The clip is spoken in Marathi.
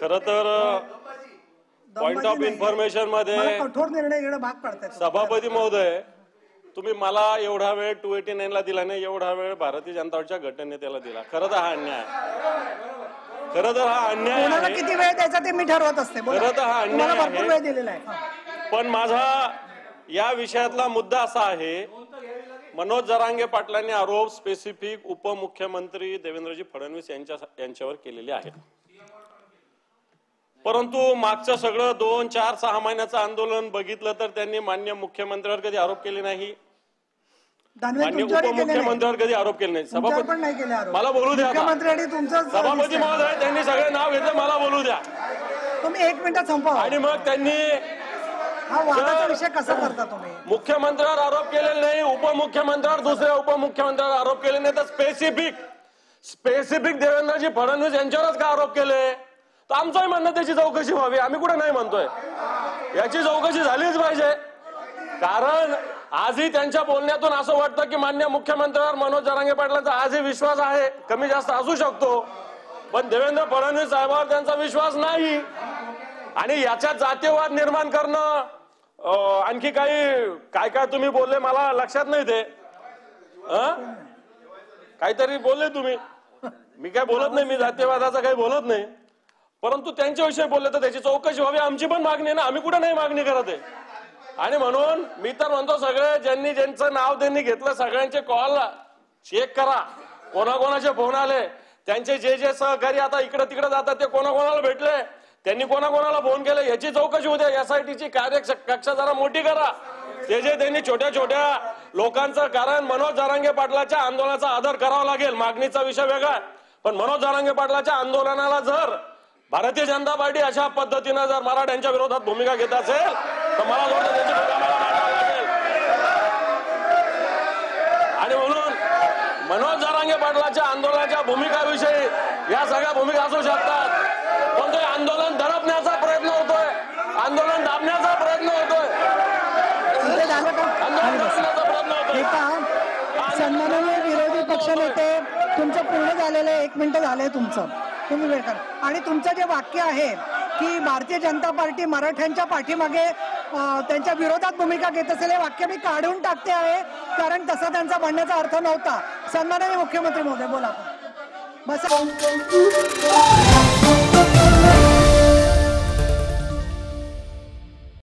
खरं तर पॉइंट ऑफ इन्फॉर्मेशन मध्ये कठोर निर्णय घेणं भाग पडतात. सभापती महोदय, तुम्ही मला एवढा वेळ 289 ला दिला नाही, एवढा वेळ भारतीय जनता पार्टीच्या गटनेत्याला दिला. खरं तर हा अन्याय आहे. खरं तर हा अन्याय आहे. किती वेळ द्यायचा ते मी ठरवत असते. खरं तर हा अन्याय भरपूर वेळ दिलेला आहे. पण माझा या विषयातला मुद्दा असा आहे, मनोज जरांगे पाटलांनी आरोप स्पेसिफिक उपमुख्यमंत्री देवेंद्रजी फडणवीस यांच्यावर केलेले आहेत. परंतु मागचं सगळं 2, 4, 6 महिन्याचं आंदोलन बघितलं तर त्यांनी माननीय मुख्यमंत्र्यावर कधी आरोप केले नाही, माननीय उपमुख्यमंत्र्यावर कधी आरोप केले नाही. सभापती मला बोलू द्या. सभापती महोदय, त्यांनी सगळे नाव घेतलं, मला बोलू द्या. तुम्ही 1 मिनिटात संपवा. आणि मग त्यांनी विषय कसा करता तुम्ही? मुख्यमंत्र्यावर आरोप केलेले नाही, उपमुख्यमंत्र्यावर, दुसऱ्या उपमुख्यमंत्र्यावर आरोप केले नाही, तर स्पेसिफिक देवेंद्रजी फडणवीस यांच्यावरच का आरोप केले? तर आमचंही म्हणणं त्याची चौकशी व्हावी. आम्ही कुठे नाही म्हणतोय, याची चौकशी झालीच पाहिजे. कारण आजही त्यांच्या बोलण्यातून असं वाटतं की माननीय मुख्यमंत्र्यावर मनोज जरांगे पाटलांचा आजही विश्वास आहे. कमी जास्त असू शकतो, पण देवेंद्र फडणवीस साहेबांवर त्यांचा विश्वास नाही. आणि याच्यात जातीयवाद निर्माण करणं, आणखी काय काय तुम्ही बोलले मला लक्षात नाही. ते काहीतरी बोलले तुम्ही, मी काय बोलत नाही, मी जातीयवादाचं काही बोलत नाही. परंतु त्यांच्याविषयी बोलले तर त्याची चौकशी व्हावी, आमची पण मागणी आहे ना. आम्ही कुठे नाही मागणी करत आहे. आणि म्हणून मी तर म्हणतो, सगळे ज्यांचं नाव त्यांनी घेतलं सगळ्यांचे कॉल चेक करा, कोणाकोणाचे फोन आले, त्यांचे जे सहकारी आता इकडे तिकडे जातात ते कोणाकोणाला भेटले, त्यांनी कोणाकोणाला फोन केले, याची चौकशी होऊ द्या. SITची कार्यकक्षा जरा मोठी करा. ते जे त्यांनी छोट्या छोट्या लोकांचं, कारण मनोज जरांगे पाटलाच्या आंदोलनाचा आदर करावा लागेल. मागणीचा विषय वेगळा, पण मनोज जरांगे पाटलाच्या आंदोलनाला जर भारतीय जनता पार्टी अशा पद्धतीनं जर मराठ्यांच्या विरोधात भूमिका घेत असेल तर मला वाटतं त्याची भूमिका मला मांडावी लागेल. आणि म्हणून मनोज जरांगे पाटलाच्या आंदोलनाच्या भूमिकाविषयी या सगळ्या भूमिका असू शकतात, पण ते आंदोलन दडपण्याचा प्रयत्न होतोय, आंदोलन दाबण्याचा प्रयत्न होतोय, सन्माननीय विरोधी पक्षनेते, तुमचं पूर्ण झालेलं आहे. 1 मिनिट झालंय तुमचं, तुम्ही वेळ करा. आणि तुमचं जे वाक्य आहे की भारतीय जनता पार्टी मराठ्यांच्या पाठीमागे त्यांच्या विरोधात भूमिका घेत असेल, हे वाक्य मी काढून टाकते आहे, कारण तसा त्यांचा म्हणण्याचा अर्थ नव्हता. सन्माननीय मुख्यमंत्री महोदय, बोला बस.